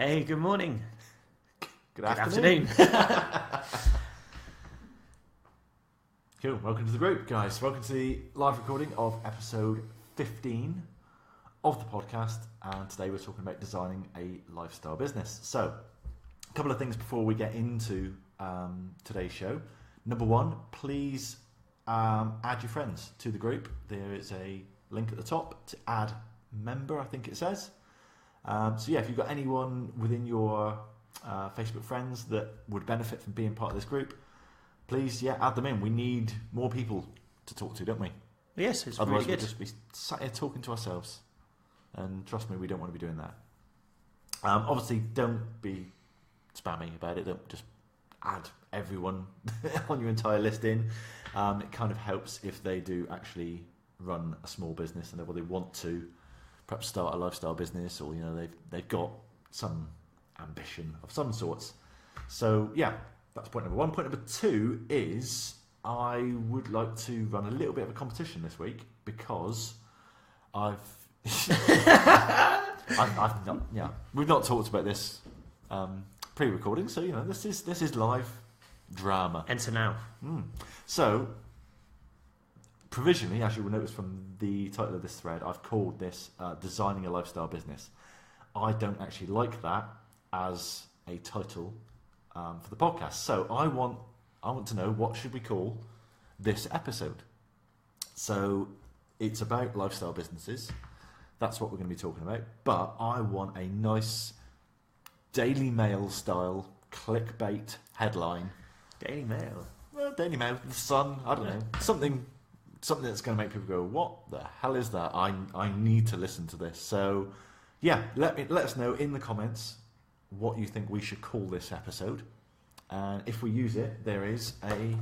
Hey, good morning. Good afternoon. Cool. Welcome to the group, guys. Welcome to the live recording of episode 15 of the podcast. And today we're talking about designing a lifestyle business. So, a couple of things before we get into today's show. Number one, please add your friends to the group. There is a link at the top to add member, I think it says. So yeah, if you've got anyone within your Facebook friends that would benefit from being part of this group, please, add them in. We need more people to talk to, don't we? Yes, it's Otherwise, really good. we'll just be sat here talking to ourselves. And trust me, we don't want to be doing that. Obviously, don't be spammy about it. Don't just add everyone on your entire list in. It kind of helps if they do actually run a small business and they want to perhaps start a lifestyle business, or they've got some ambition of some sorts. So yeah, that's point number one. Point number two is I would like to run a little bit of a competition this week because I've we've not talked about this pre-recording, so this is live drama. Enter now. So provisionally, as you will notice from the title of this thread, I've called this Designing a Lifestyle Business. I don't actually like that as a title for the podcast. So I want to know, what should we call this episode? So it's about lifestyle businesses. That's what we're going to be talking about. But I want a nice Daily Mail style clickbait headline. Daily Mail? Well, Daily Mail, The Sun, I don't know. Something that's going to make people go, what the hell is that? I need to listen to this. So, yeah, let us know in the comments what you think we should call this episode. And if we use it, there is a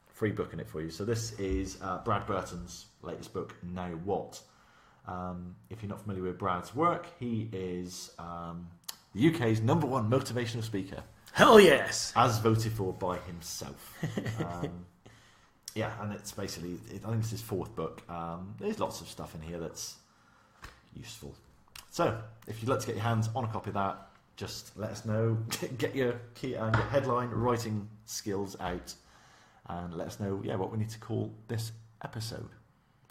free book in it for you. So this is Brad Burton's latest book, Now What? If you're not familiar with Brad's work, he is the UK's #1 motivational speaker. Hell yes! As voted for by himself. Yeah, and it's basically, I think it's his fourth book. There's lots of stuff in here that's useful. So, if you'd like to get your hands on a copy of that, just let us know. Get your key and your headline writing skills out, and let us know, what we need to call this episode.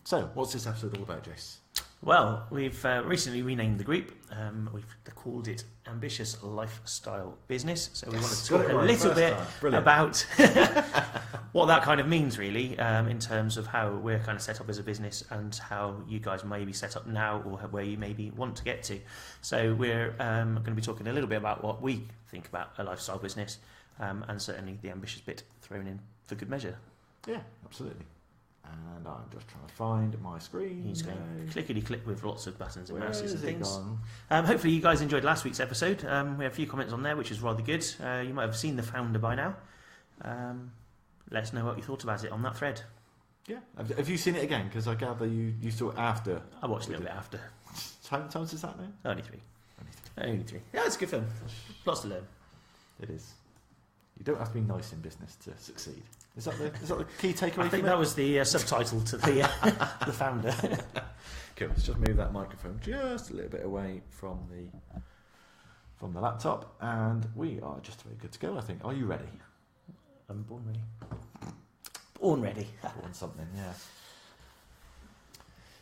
So, what's this episode all about, Jace? Well, we've recently renamed the group. We've called it Ambitious Lifestyle Business. So we want to talk a little bit about what that kind of means, really, in terms of how we're kind of set up as a business and how you guys may be set up now, or where you maybe want to get to. So we're going to be talking a little bit about what we think about a lifestyle business, and certainly the ambitious bit thrown in for good measure. Yeah, absolutely. And I'm just trying to find my screen. He's going clickety-click with lots of buttons and mouses and things. Hopefully you guys enjoyed last week's episode. We had a few comments on there, which is rather good. You might have seen the founder by now. Let us know what you thought about it on that thread. Yeah. Have you seen it again? Because I gather you saw it after. I watched a little bit after. How many times is that now? Only three. Yeah, it's a good film. Lots to learn. It is. You don't have to be nice in business to succeed. Is that the key takeaway? I think that was the subtitle to the the founder. Cool. Let's just move that microphone just a little bit away from the laptop, and we are just very good to go. I think. Are you ready? I'm born ready. Born ready. Born something. Yeah.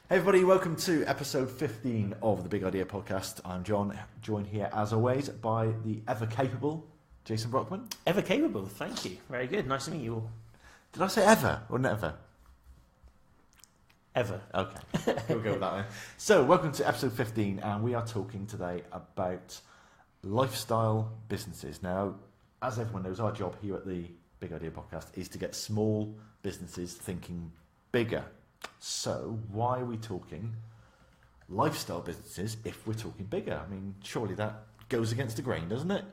Hey everybody, welcome to episode 15 of the Big Idea Podcast. I'm John, joined here as always by the ever capable Jason Brockman. Ever capable, thank you. Very good. Nice to meet you all. Did I say ever or never? Ever. Okay, we'll go with that then. So, welcome to episode 15, and we are talking today about lifestyle businesses. Now, as everyone knows, our job here at the Big Idea Podcast is to get small businesses thinking bigger. So, why are we talking lifestyle businesses if we're talking bigger? I mean, surely that goes against the grain, doesn't it?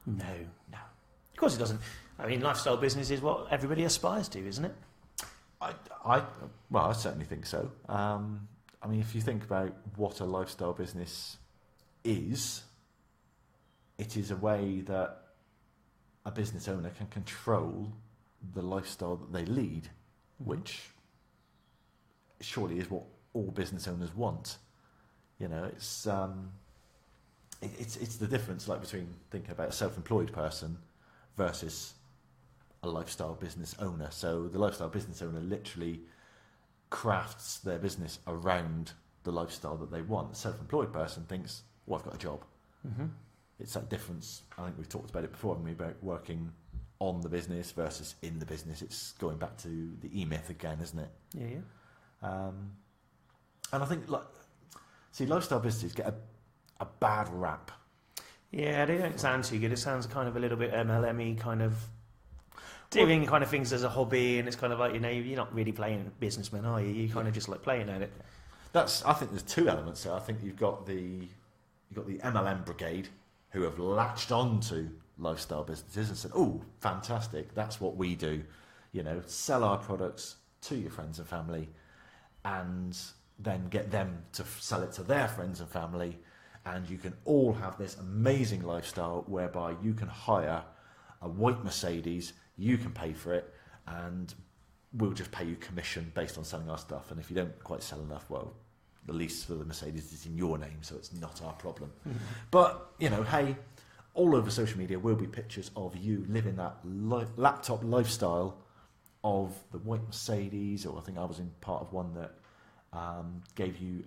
No. Of course it doesn't. I mean, lifestyle business is what everybody aspires to, isn't it? I certainly think so. I mean, if you think about what a lifestyle business is, it is a way that a business owner can control the lifestyle that they lead, which surely is what all business owners want. It's it's the difference like between thinking about a self-employed person versus a lifestyle business owner. So the lifestyle business owner literally crafts their business around the lifestyle that they want. The self-employed person thinks, well, I've got a job. Mm-hmm. It's that difference. I think we've talked about it before, haven't we, about working on the business versus in the business. It's going back to the E-myth again, isn't it? Yeah. And I think, lifestyle businesses get a bad rap. Yeah, they don't sound too good. It sounds kind of a little bit MLM-y, kind of doing kind of things as a hobby, and it's kind of like, you're not really playing businessman, are you? You kind of just like playing at it. I think there's two elements there. I think you've got the MLM brigade who have latched on to lifestyle businesses and said, oh, fantastic, that's what we do. Sell our products to your friends and family and then get them to sell it to their friends and family, and you can all have this amazing lifestyle whereby you can hire a white Mercedes, you can pay for it, and we'll just pay you commission based on selling our stuff. And if you don't quite sell enough, well, the lease for the Mercedes is in your name, so it's not our problem. Mm-hmm. But, hey, all over social media will be pictures of you living that laptop lifestyle of the white Mercedes, or I think I was in part of one that gave you,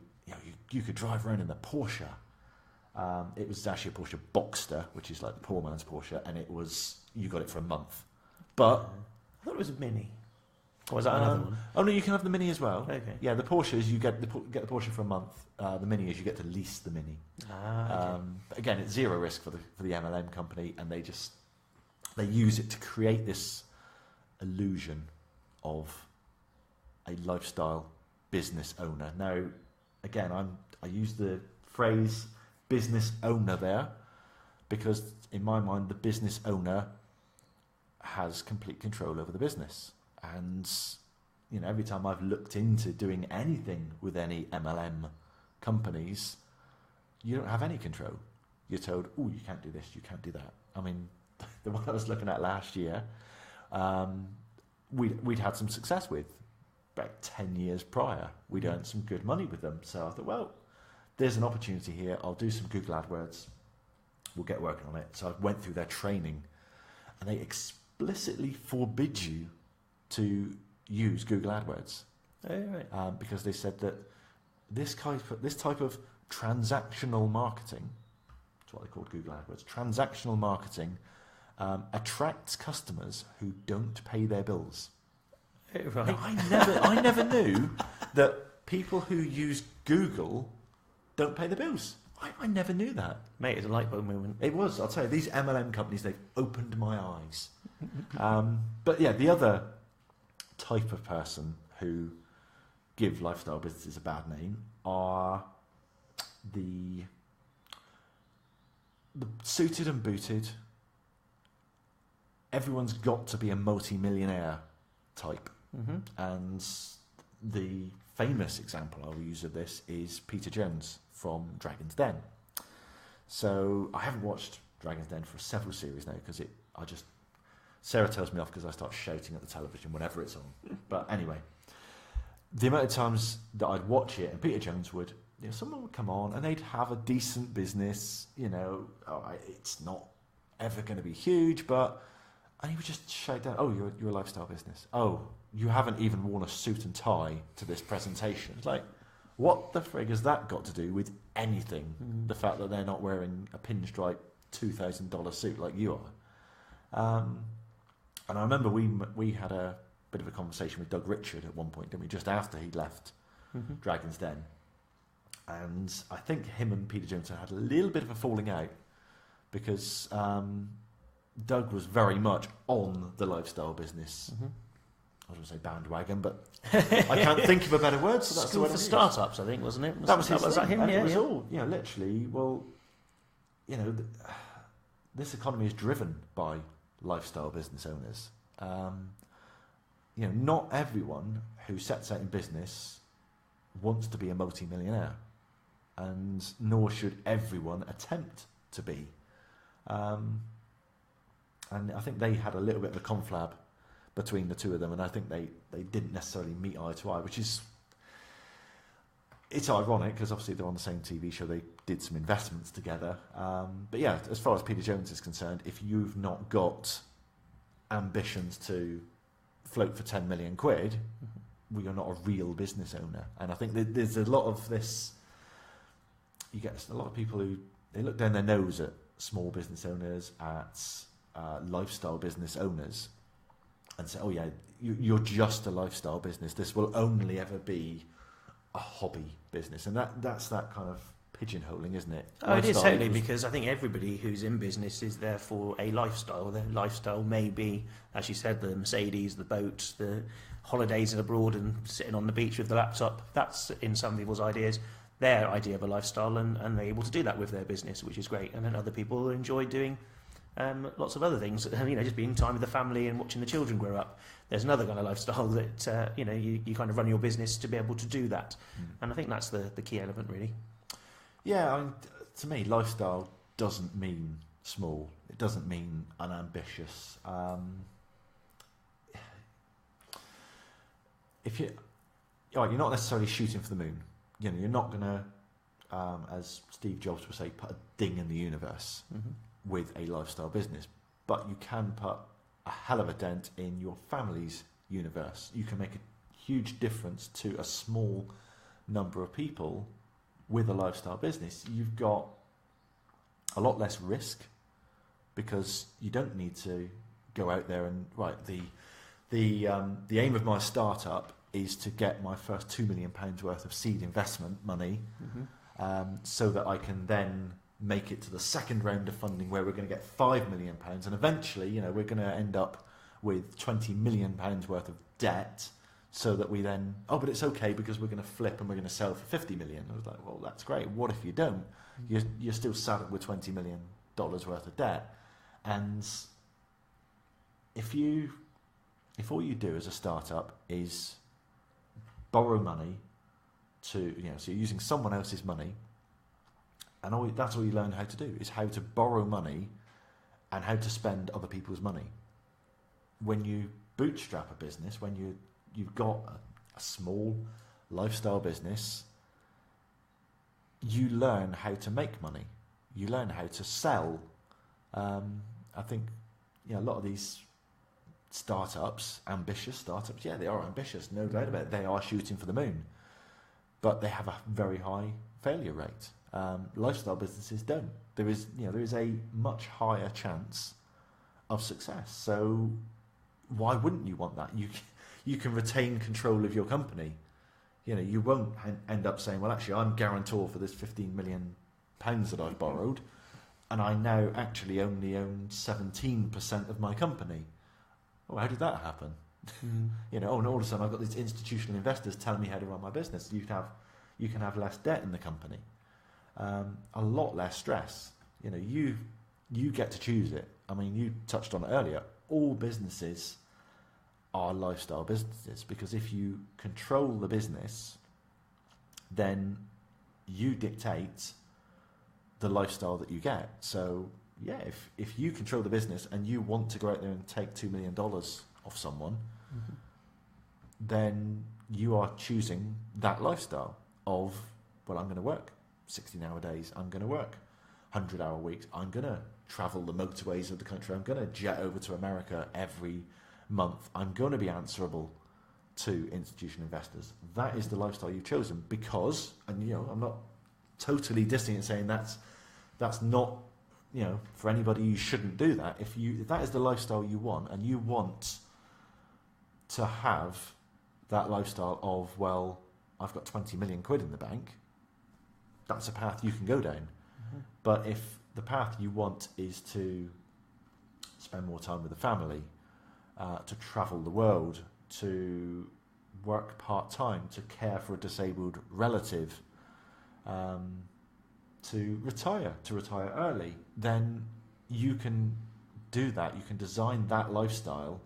you could drive around in the Porsche. It was actually a Porsche Boxster, which is like the poor man's Porsche, and you got it for a month. But I thought it was a Mini. Or was that another one? Oh no, you can have the Mini as well. Okay. Yeah, the Porsche is you get the Porsche for a month. The Mini is you get to lease the Mini. Okay. But again, it's zero risk for the MLM company, and they use it to create this illusion of a lifestyle business owner. Now, again, I use the phrase business owner there because in my mind the business owner has complete control over the business. And every time I've looked into doing anything with any MLM companies, you don't have any control. You're told, oh, you can't do this, you can't do that. I mean, the one I was looking at last year, we'd had some success with. About 10 years prior, we'd earned some good money with them. So I thought, well, there's an opportunity here. I'll do some Google AdWords. We'll get working on it. So I went through their training, and they explicitly forbid you to use Google AdWords. Oh, right. Because they said that this type of transactional marketing, that's what they called Google AdWords, transactional marketing, attracts customers who don't pay their bills. Right. Now, I never knew that people who use Google don't pay the bills. I never knew that. Mate, it's a light bulb moment. It was, I'll tell you, these MLM companies, they've opened my eyes. But yeah, the other type of person who give lifestyle businesses a bad name are the suited and booted, everyone's got to be a multi-millionaire type. Mm-hmm. And the famous example I will use of this is Peter Jones from Dragon's Den. So I haven't watched Dragon's Den for several series now because Sarah tells me off because I start shouting at the television whenever it's on. But anyway, the amount of times that I'd watch it and Peter Jones would, someone would come on and they'd have a decent business, it's not ever going to be huge, and he would just shout down, oh, you're a lifestyle business. Oh, you haven't even worn a suit and tie to this presentation. It's like, what the frig has that got to do with anything? Mm. The fact that they're not wearing a pinstripe $2,000 suit like you are. And I remember we had a bit of a conversation with Doug Richard at one point, didn't we? Just after he'd left Dragon's Den. And I think him and Peter Jones had a little bit of a falling out because Doug was very much on the lifestyle business. Mm-hmm. I was going to say bandwagon, but I can't think of a better word. So that's School for Startups, I think, wasn't it? That was that him? And yeah, it was all, literally, well, this economy is driven by lifestyle business owners. Not everyone who sets out in business wants to be a multi-millionaire, and nor should everyone attempt to be. And I think they had a little bit of a conflab between the two of them, and I think they didn't necessarily meet eye to eye, which is it's ironic because obviously they're on the same TV show. They did some investments together. But yeah, as far as Peter Jones is concerned, if you've not got ambitions to float for 10 million quid, well, you're not a real business owner. And I think there's a lot of this. You get a lot of people who they look down their nose at small business owners, at lifestyle business owners, and say, "Oh yeah, you're just a lifestyle business. This will only ever be a hobby business," and that's that kind of pigeonholing, isn't it? Oh, it is totally, because I think everybody who's in business is there for a lifestyle. Their lifestyle may be, as you said, the Mercedes, the boat, the holidays abroad and sitting on the beach with the laptop. That's, in some people's ideas, their idea of a lifestyle, and they're able to do that with their business, which is great. And then other people enjoy doing lots of other things, just being time with the family and watching the children grow up. There's another kind of lifestyle that you kind of run your business to be able to do that, and I think that's the key element, really. Yeah, to me, lifestyle doesn't mean small. It doesn't mean unambitious. If you're not necessarily shooting for the moon. You're not going to, as Steve Jobs would say, put a ding in the universe with a lifestyle business. But you can put a hell of a dent in your family's universe. You can make a huge difference to a small number of people with a lifestyle business. You've got a lot less risk because you don't need to go out there and the aim of my startup is to get my first £2 million worth of seed investment money, so that I can then make it to the second round of funding where we're going to get £5 million, and eventually, we're going to end up with £20 million worth of debt, so that we then, but it's okay because we're going to flip and we're going to sell for 50 million. I was like, well, that's great. What if you don't? You're still saddled with $20 million worth of debt, and if all you do as a startup is borrow money so you're using someone else's money, and that's all you learn how to do, is how to borrow money and how to spend other people's money. When you bootstrap a business, when you've got a small lifestyle business, you learn how to make money. You learn how to sell. I think a lot of these startups, ambitious startups, they are ambitious, no doubt about it. They are shooting for the moon, but they have a very high failure rate. Lifestyle businesses don't. There is a much higher chance of success. So why wouldn't you want that? You can retain control of your company. You won't end up saying, well, actually, I'm guarantor for this £15 million that I've borrowed, and I now actually only own 17% of my company. Oh, how did that happen? And all of a sudden I've got these institutional investors telling me how to run my business. You can have less debt in the company, a lot less stress. You get to choose it. I mean, you touched on it earlier. All businesses are lifestyle businesses, because if you control the business, then you dictate the lifestyle that you get. So if you control the business and you want to go out there and take $2 million off someone, then you are choosing that lifestyle of, well, I'm going to work 16-hour days, I'm going to work 100-hour weeks, I'm going to travel the motorways of the country, I'm going to jet over to America every month, I'm going to be answerable to institutional investors. That is the lifestyle you've chosen, because, and I'm not totally dissing and saying that's not, for anybody, you shouldn't do that. If that is the lifestyle you want, and you want to have that lifestyle of, well, I've got 20 million quid in the bank, that's a path you can go down. But if the path you want is to spend more time with the family, to travel the world, to work part-time, to care for a disabled relative, to retire early, then you can do that. You can design that lifestyle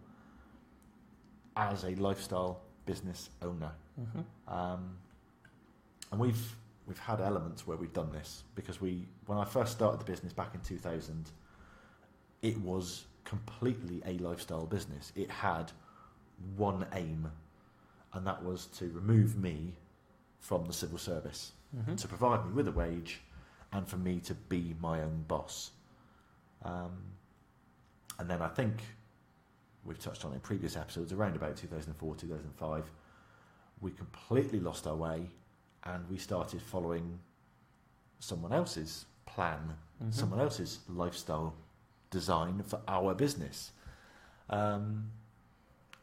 as a lifestyle business owner. And we've had elements where we've done this, because when I first started the business back in 2000, it was completely a lifestyle business. It had one aim, and that was to remove me from the civil service to provide me with a wage and for me to be my own boss. And then I think we've touched on it in previous episodes, around about 2004, 2005, we completely lost our way and we started following someone else's plan, someone else's lifestyle design for our business. And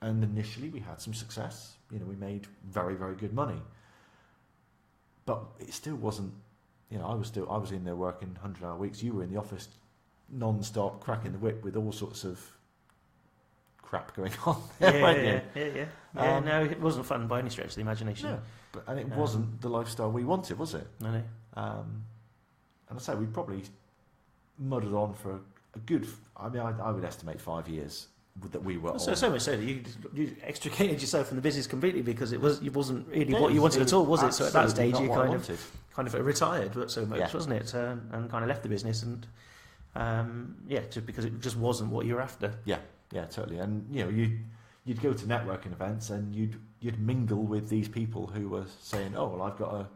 initially we had some success. You know, we made very, very good money. But it still wasn't, you know, I was in there working 100-hour weeks. You were in the office non-stop, cracking the whip with all sorts of crap going on there, Yeah, no, it wasn't fun by any stretch of the imagination. No, and it wasn't the lifestyle we wanted, was it? No. And I say we probably muddled on for a good, I mean, I would estimate 5 years that we were on. So much so that you extricated yourself from the business completely because it wasn't really what you wanted at all, was it? So at that stage you kind of retired, but so much, wasn't it? And kind of left the business and just because it just wasn't what you were after. Yeah, totally. And you know, you'd go to networking events and you'd mingle with these people who were saying, "Oh, well, I've got a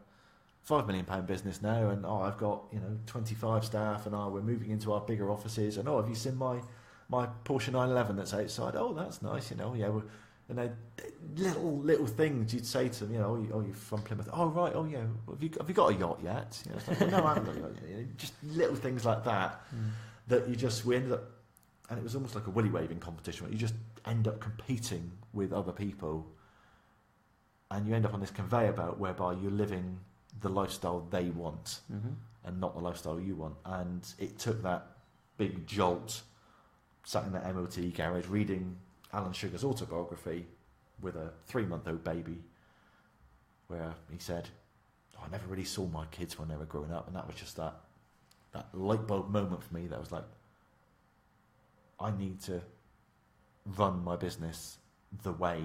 £5 million business now, and I've got 25 staff, and we're moving into our bigger offices, and have you seen my Porsche 911 that's outside? Oh, that's nice, and then little things you'd say to them, you're from Plymouth. Oh, right. Oh, yeah. Have you got a yacht yet? It's like, well, no, I haven't got a yacht. Just little things like that that we ended up, and it was almost like a willy waving competition where you just end up competing with other people, and you end up on this conveyor belt whereby you're living the lifestyle they want and not the lifestyle you want. And it took that big jolt, sat in that MOT garage reading Alan Sugar's autobiography with a 3-month-old baby, where he said, I never really saw my kids when they were growing up. And that was just that light bulb moment for me that was like, I need to run my business the way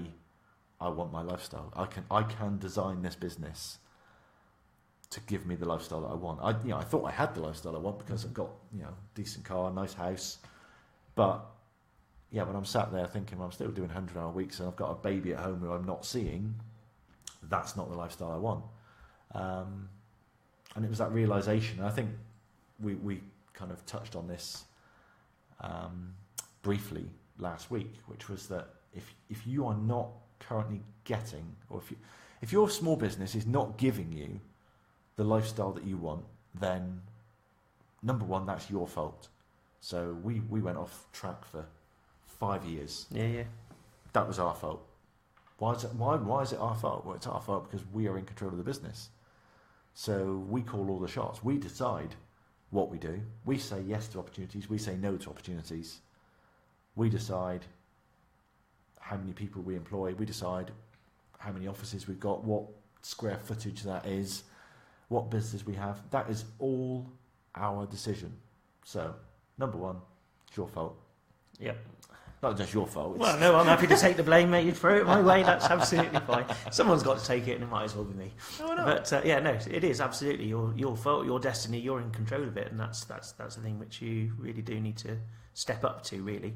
I want my lifestyle. I can design this business to give me the lifestyle that I want. I thought I had the lifestyle I want because I've got decent car, nice house, but when I'm sat there thinking I'm still doing 100-hour weeks and I've got a baby at home who I'm not seeing, that's not the lifestyle I want. And it was that realization. I think we kind of touched on this briefly last week, which was that if you are not currently getting, or if your small business is not giving you the lifestyle that you want, then number one, that's your fault. So we went off track for 5 years. Yeah. That was our fault. Why is it our fault? Well, it's our fault because we are in control of the business. So we call all the shots. We decide what we do. We say yes to opportunities. We say no to opportunities. We decide how many people we employ. We decide how many offices we've got, what square footage that is, what business we have. That is all our decision. So, number one, it's your fault. Yep. Not just your fault. Well, no, I'm happy to take the blame, mate. You throw it my way, that's absolutely fine. Someone's got to take it, and it might as well be me. No, no. But no, it is absolutely your fault, your destiny. You're in control of it, and that's the thing which you really do need to step up to, really.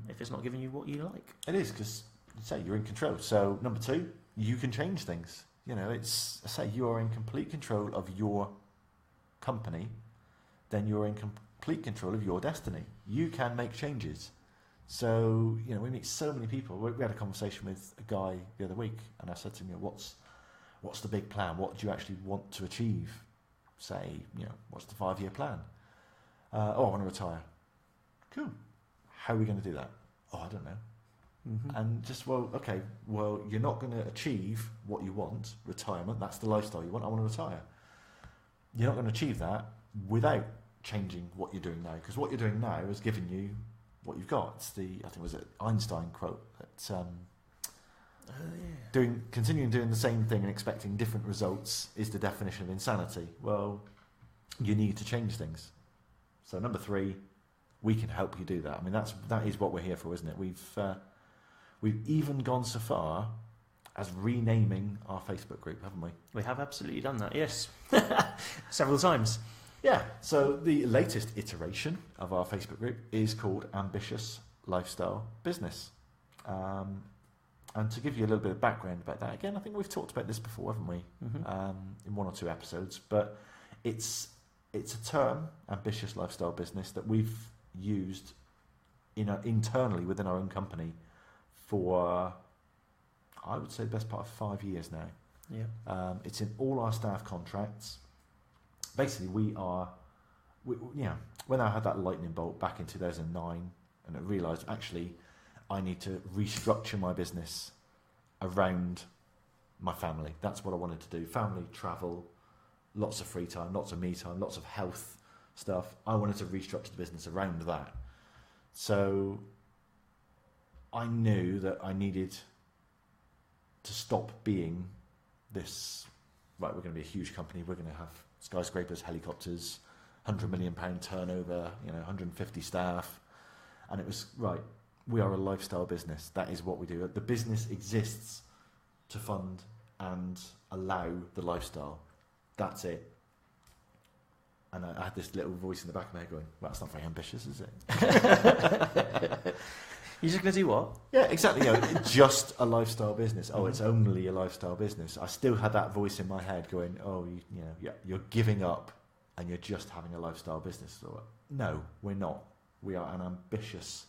If it's not giving you what you like, it is, because say you're in control. So number two, you can change things. It's you are in complete control of your company. Then you're in complete control of your destiny. You can make changes. So, we meet so many people. We had a conversation with a guy the other week, and I said to him, what's the big plan? What do you actually want to achieve? Say, what's the 5-year plan? I want to retire. Cool. How are we going to do that? I don't know. And just, you're not going to achieve what you want, retirement. That's the lifestyle you want. I want to retire. You're not going to achieve that without changing what you're doing now, because what you're doing now has given you what you've got. It's I think it was an Einstein quote that continuing doing the same thing and expecting different results is the definition of insanity. Well, you need to change things. So number 3, we can help you do that. I mean, that is what we're here for, isn't it? We've even gone so far as renaming our Facebook group, haven't we? We have absolutely done that, yes. Several times. Yeah, so the latest iteration of our Facebook group is called Ambitious Lifestyle Business. And to give you a little bit of background about that, again, I think we've talked about this before, haven't we? In 1 or 2 episodes. But it's a term, ambitious lifestyle business, that we've used internally within our own company for, I would say, the best part of 5 years now. Yeah. It's in all our staff contracts. Basically, when I had that lightning bolt back in 2009, and I realised actually I need to restructure my business around my family. That's what I wanted to do. Family, travel, lots of free time, lots of me time, lots of health stuff. I wanted to restructure the business around that. So I knew that I needed to stop being this, right, we're going to be a huge company, we're going to have skyscrapers, helicopters, £100 million turnover, 150 staff. And it was, right, we are a lifestyle business. That is what we do. The business exists to fund and allow the lifestyle. That's it. And I had this little voice in the back of my head going, well, that's not very ambitious, is it? You're just going to do what? Yeah, exactly. Just a lifestyle business. Oh, it's only a lifestyle business. I still had that voice in my head going, oh, you're giving up and you're just having a lifestyle business. So, no, we're not. We are an ambitious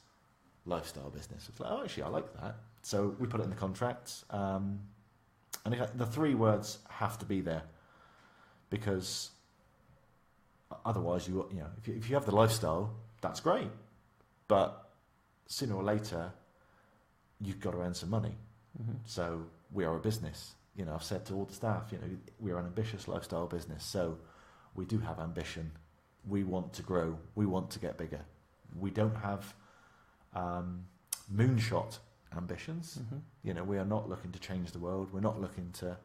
lifestyle business. It's like, oh, actually, I like that. So we put it in the contract. And the 3 words have to be there, because otherwise, if you have the lifestyle, that's great. But sooner or later, you've got to earn some money. So we are a business. I've said to all the staff, we are an ambitious lifestyle business. So we do have ambition. We want to grow. We want to get bigger. We don't have moonshot ambitions. We are not looking to change the world. We're not looking to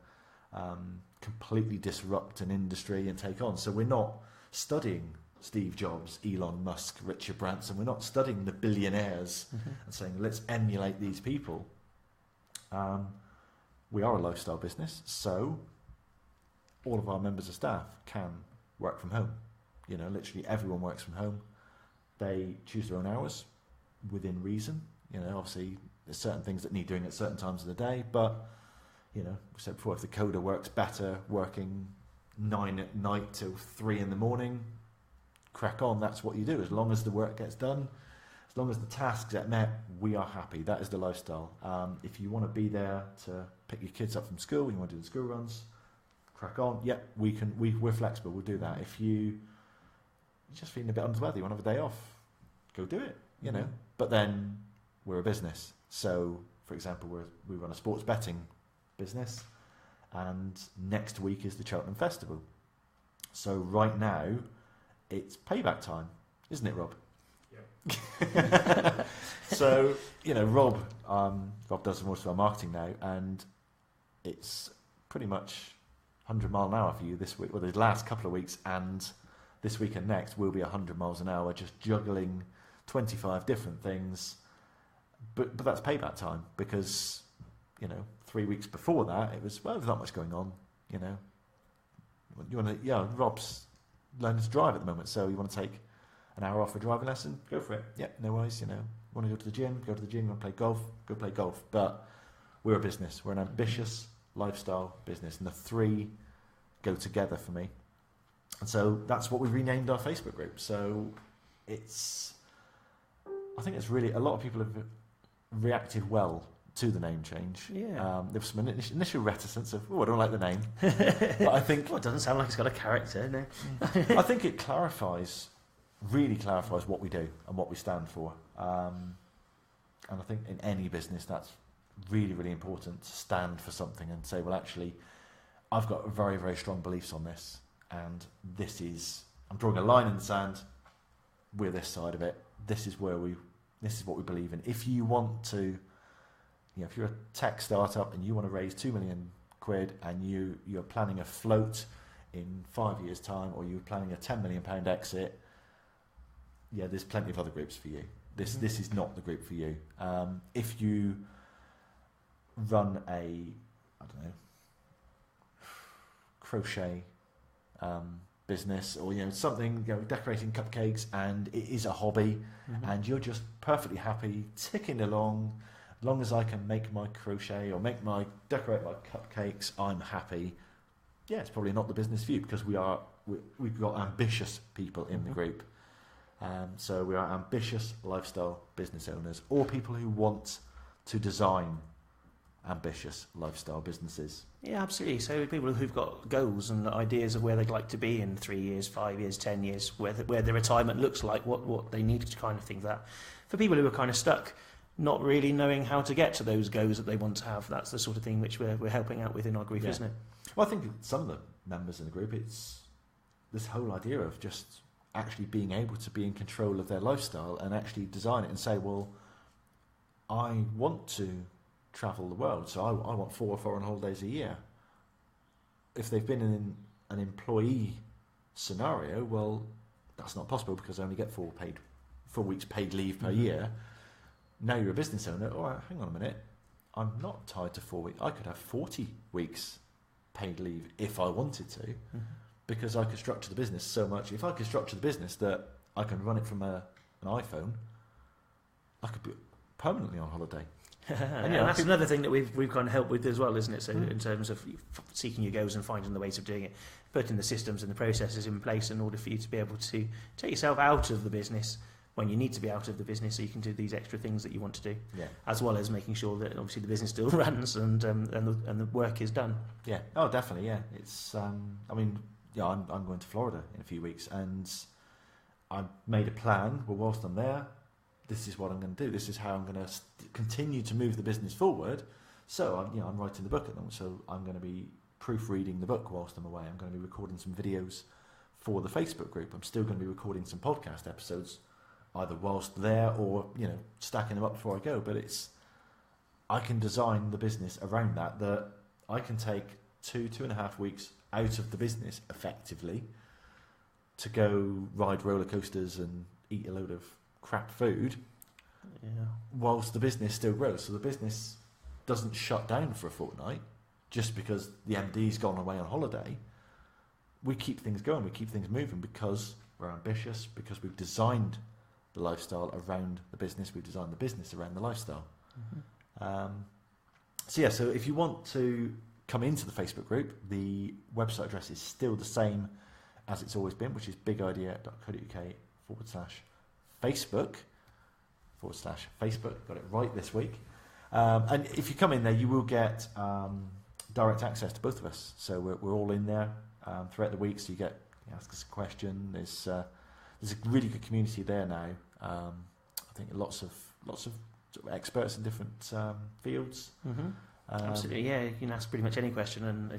completely disrupt an industry and take on. So we're not studying Steve Jobs, Elon Musk, Richard Branson. We're not studying the billionaires and saying, let's emulate these people. We are a lifestyle business, so all of our members of staff can work from home. Literally everyone works from home. They choose their own hours within reason. Obviously there's certain things that need doing at certain times of the day, but we said before, if the coder works better working 9 at night till 3 in the morning, crack on. That's what you do. As long as the work gets done, as long as the tasks get met, we are happy. That is the lifestyle. If you want to be there to pick your kids up from school, you want to do the school runs, crack on. Yep, we're flexible. We'll do that. If you're just feeling a bit under the weather, you want to have a day off, go do it. But then we're a business. So, for example, we run a sports betting business, and next week is the Cheltenham Festival. So right now, it's payback time, isn't it, Rob? Yeah. So, Rob does most of our marketing now, and it's pretty much 100 mile an hour for you this week, or the last couple of weeks, and this week and next will be 100 miles an hour, just juggling 25 different things. But that's payback time, because 3 weeks before that it was, well, there's not much going on. You want to, Rob's learning to drive at the moment, so you want to take an hour off for a driving lesson, go for it. Yep, no worries. Want to go to the gym, go to the gym. You want to play golf, go play golf. But we're a business. We're an ambitious lifestyle business, and the 3 go together for me. And so that's what we've renamed our Facebook group. So I think it's really, a lot of people have reacted well to the name change. Yeah. There was some initial reticence of, I don't like the name. But I think... it doesn't sound like it's got a character, no. I think it really clarifies what we do and what we stand for. And I think in any business that's really, really important, to stand for something and say, well, actually, I've got very, very strong beliefs on this, and I'm drawing a line in the sand, we're this side of it, this is what we believe in. If you want to, if you're a tech startup and you want to raise £2 million and you're planning a float in 5 years' time, or you're planning a £10 million exit, there's plenty of other groups for you. This is not the group for you. If you run crochet business, or something, decorating cupcakes, and it is a hobby, and you're just perfectly happy ticking along, As long as I can make my crochet or decorate my cupcakes, I'm happy. Yeah, it's probably not the business for you, because we've got ambitious people in the group. So we are ambitious lifestyle business owners, or people who want to design ambitious lifestyle businesses. Yeah, absolutely. So people who've got goals and ideas of where they'd like to be in 3 years, 5 years, 10 years, where their retirement looks like, what they need to kind of think that. For people who are kind of stuck, not really knowing how to get to those goals that they want to have, that's the sort of thing which we're helping out with in our group, isn't it? Well, I think some of the members in the group, it's this whole idea of just actually being able to be in control of their lifestyle and actually design it and say, well, I want to travel the world, so I want 4 foreign holidays a year. If they've been in an employee scenario, well, that's not possible, because I only get 4 weeks paid leave per year. Now you're a business owner. All right, hang on a minute. I'm not tied to 4 weeks. I could have 40 weeks paid leave if I wanted to, because I could structure the business so much. If I could structure the business that I can run it from an iPhone, I could be permanently on holiday. And that's another thing that we've kind of helped with as well, isn't it? So in terms of seeking your goals and finding the ways of doing it, putting the systems and the processes in place in order for you to be able to take yourself out of the business when you need to be out of the business, so you can do these extra things that you want to do, as well as making sure that obviously the business still runs and the work is done. Yeah. Oh, definitely. Yeah. It's. I mean, yeah. I'm going to Florida in a few weeks, and I made a plan. Well, whilst I'm there, this is what I'm going to do. This is how I'm going to continue to move the business forward. So I'm writing the book at the moment. So I'm going to be proofreading the book whilst I'm away. I'm going to be recording some videos for the Facebook group. I'm still going to be recording some podcast episodes, either whilst there or stacking them up before I go. But I can design the business around that I can take 2.5 weeks out of the business effectively to go ride roller coasters and eat a load of crap food, whilst the business still grows. So the business doesn't shut down for a fortnight just because the MD's gone away on holiday. We keep things going, we keep things moving, because we're ambitious, because we've designed the lifestyle around the business, we've designed the business around the lifestyle. So if you want to come into the Facebook group, the website address is still the same as it's always been, which is bigidea.co.uk/Facebook. Got it right this week. And if you come in there, you will get direct access to both of us. So we're all in there throughout the week. So you ask us a question. There's a really good community there now. I think lots of experts in different fields. Absolutely, yeah. You can ask pretty much any question, and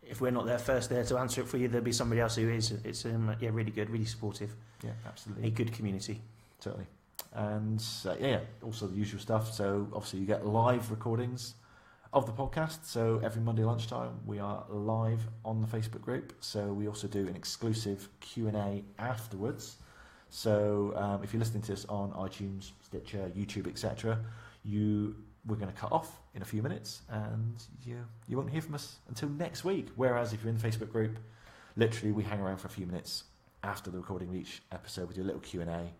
if we're not there to answer it for you, there'll be somebody else who is. It's really good, really supportive. Yeah, absolutely. A good community. Totally. And also the usual stuff. So obviously you get live recordings of the podcast. So every Monday lunchtime we are live on the Facebook group. So we also do an exclusive Q&A afterwards. So if you're listening to this on iTunes, Stitcher, YouTube, etc., we're going to cut off in a few minutes, and you won't hear from us until next week. Whereas if you're in the Facebook group, literally we hang around for a few minutes after the recording of each episode. We do a little Q&A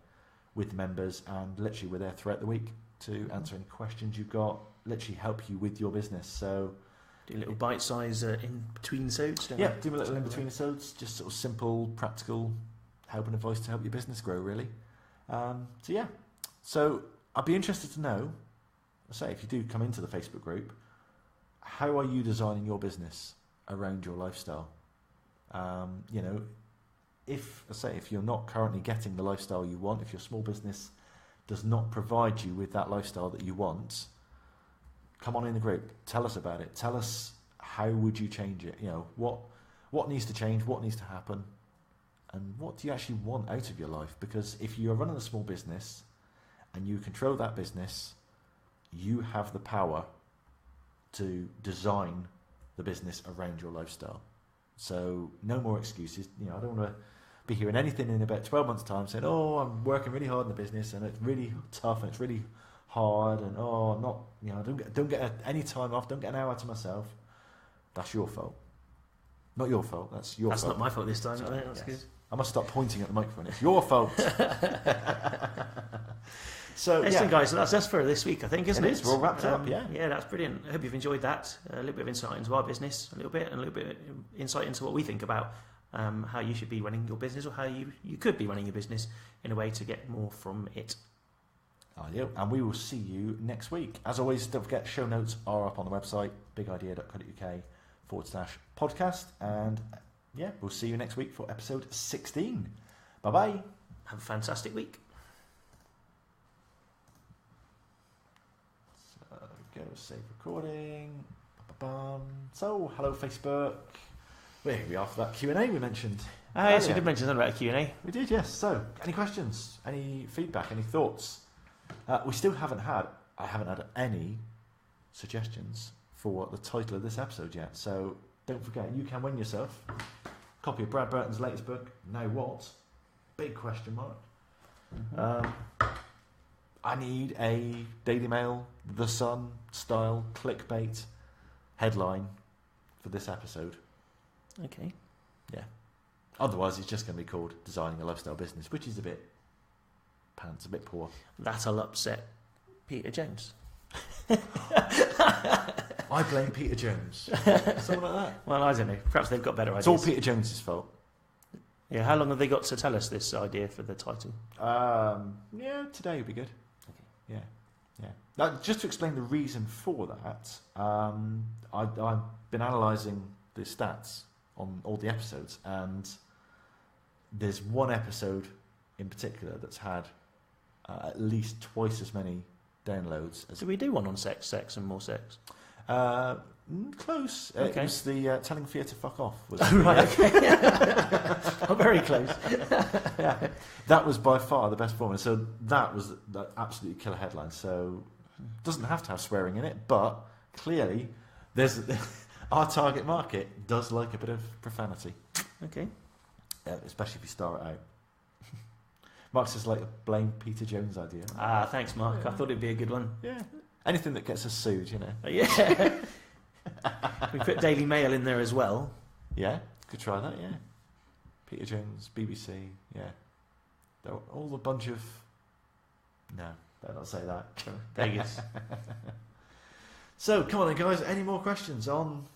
with the members, and literally we're there throughout the week to answer any questions you've got, literally help you with your business. So do a little bite-size in between episodes. Do a little in between episodes, just sort of simple, practical help and advice to help your business grow, really. So I'd be interested to know, if you do come into the Facebook group, how are you designing your business around your lifestyle? If you're not currently getting the lifestyle you want, if your small business does not provide you with that lifestyle that you want, come on in the group. Tell us about it. Tell us, how would you change it? What needs to change? What needs to happen? And what do you actually want out of your life? Because if you're running a small business and you control that business, you have the power to design the business around your lifestyle. So no more excuses. I don't want to be hearing anything in about 12 months' time saying, "Oh, I'm working really hard in the business and it's really tough and it's really hard, and I'm not, don't get any time off, don't get an hour to myself." That's your fault. Not your fault. That's your fault. That's not my fault this time. That's good. I must stop pointing at the microphone. It's your fault. So, excellent, guys. So that's us for this week, I think, isn't it? It is. We're all wrapped up, yeah. Yeah, that's brilliant. I hope you've enjoyed that. A little bit of insight into our business, and a little bit of insight into what we think about how you should be running your business, or how you could be running your business in a way to get more from it. And we will see you next week. As always, don't forget, show notes are up on the website, bigidea.co.uk/podcast. And we'll see you next week for episode 16. Bye-bye. Have a fantastic week. So, go save recording. So, hello, Facebook. Well, here we are for that Q&A we mentioned. Yes, we did mention something about a Q&A. We did, yes. So, any questions? Any feedback? Any thoughts? We still haven't had any suggestions for the title of this episode yet. So, don't forget, you can win yourself a copy of Brad Burton's latest book, Now What? Big question mark. I need a Daily Mail, The Sun style clickbait headline for this episode. Okay. Yeah. Otherwise, it's just going to be called Designing a Lifestyle Business, which is a bit pants, a bit poor. That'll upset Peter Jones. I blame Peter Jones. Something like that. Well, I don't know. Perhaps they've got better ideas. It's all Peter Jones's fault. Yeah. How long have they got to tell us this idea for the title? Today would be good. Okay. Yeah. Now, just to explain the reason for that, I've been analysing the stats on all the episodes, and there's one episode in particular that's had at least twice as many downloads as... Did we do one on sex and more sex? Close. Okay. It was the telling Fear to fuck off. Was Right, okay. Oh, very close. Yeah. That was by far the best performance. So that was the absolutely killer headline. So it doesn't have to have swearing in it, but clearly there's our target market does like a bit of profanity. Okay. Especially if you star it out. Mark says, like, a blame Peter Jones idea. Thanks, Mark. Yeah. I thought it'd be a good one. Yeah. Anything that gets us sued, you know. Yeah. We put Daily Mail in there as well. Yeah, could try that, yeah. Peter Jones, BBC, yeah. They're all a bunch of... No, better not say that. Vegas. So, come on then, guys. Any more questions on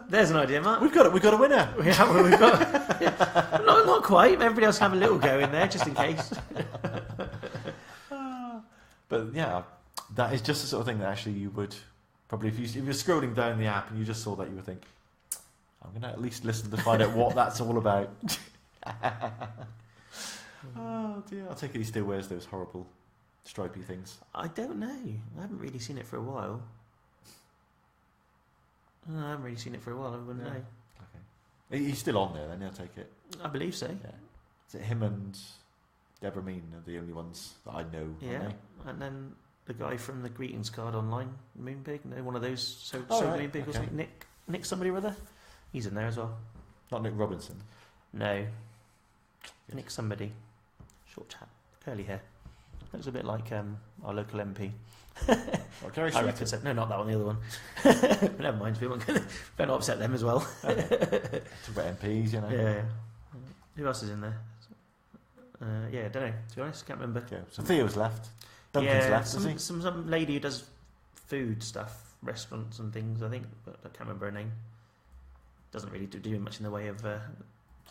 There's an idea, Mark. We've got a winner. We've got not quite. Everybody else can have a little go in there, just in case. But yeah, that is just the sort of thing that actually you would probably, if you're scrolling down the app and you just saw that, you would think, I'm going to at least listen to find out what that's all about. Oh dear. I take it he still wears those horrible stripy things. I don't know. I haven't really seen it for a while. I wouldn't know. Okay. He's still on there then, I'll take it. I believe so. Yeah. Is it him and Deborah Mean are the only ones that I know? Yeah. And then the guy from the greetings card online, Moonpig, one of those right. Moonpig or something. Nick somebody or other. He's in there as well. Not Nick Robinson? No. Good. Nick somebody. Short chap. Curly hair. Looks a bit like our local MP. I reckon so. No, not that one, the other one. Never mind, we won't better not upset them as well. Talk about MPs, you know. Yeah. Who else is in there? I don't know, to be honest, I can't remember. Yeah. So Theo's left. Duncan's left, is he? Some lady who does food stuff, restaurants and things, I think, but I can't remember her name. Doesn't really do much in the way of...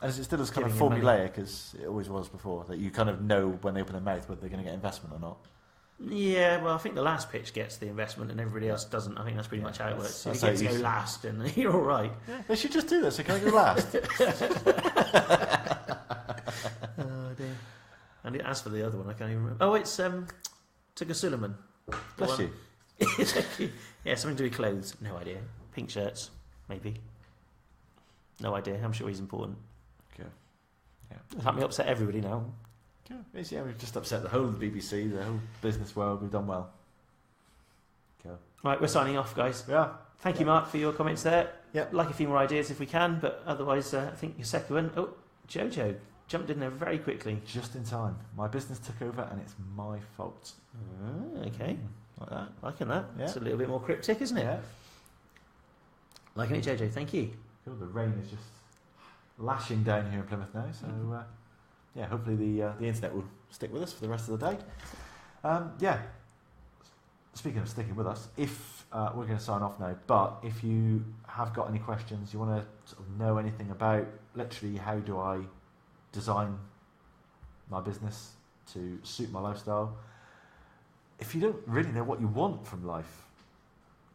Is it still as kind of formulaic as it always was before? That you kind of know when they open their mouth whether they're going to get investment or not? Yeah, well, I think the last pitch gets the investment and everybody else doesn't. I think that's pretty much how it works. So you get to go last and you're all right. Yeah, they should just do this. So can I go last? Oh, dear. And as for the other one, I can't even remember. Oh, it's Tigger Suleiman. Bless you. Yeah, something to do with clothes. No idea. Pink shirts, maybe. No idea. I'm sure he's important. Okay. Yeah. Help me upset everybody now. Yeah, we've just upset the whole of the BBC, the whole business world. We've done well. Cool. Right, we're signing off, guys. Yeah. Thank you, Mark, for your comments there. Yep. Like a few more ideas if we can, but otherwise, I think your second one. Oh, Jojo jumped in there very quickly. Just in time. My business took over, and it's my fault. Okay. Like that. Liking that. Yeah. It's a little bit more cryptic, isn't it? Yeah. Liking it, Jojo. Thank you. Cool. The rain is just lashing down here in Plymouth now. So yeah, hopefully the internet will stick with us for the rest of the day. Yeah. Speaking of sticking with us, if we're going to sign off now, but if you have got any questions, you want to sort of know anything about literally how do I design my business to suit my lifestyle, if you don't really know what you want from life,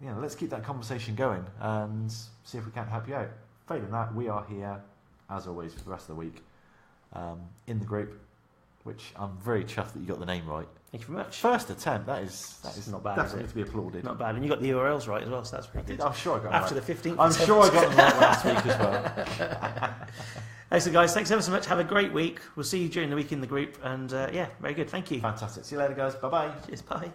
let's keep that conversation going and see if we can't help you out. Failing that, we are here as always for the rest of the week in the group, which I'm very chuffed that you got the name right. Thank you very much. First attempt, that is not bad. Definitely to be applauded. Not bad, and you got the URLs right as well, so that's pretty good. I'm sure I got after them the 15th. I'm sure I got them right last week as well. Excellent, guys. Thanks ever so much. Have a great week. We'll see you during the week in the group, and yeah, very good. Thank you. Fantastic. See you later, guys. Bye bye. Cheers. Bye.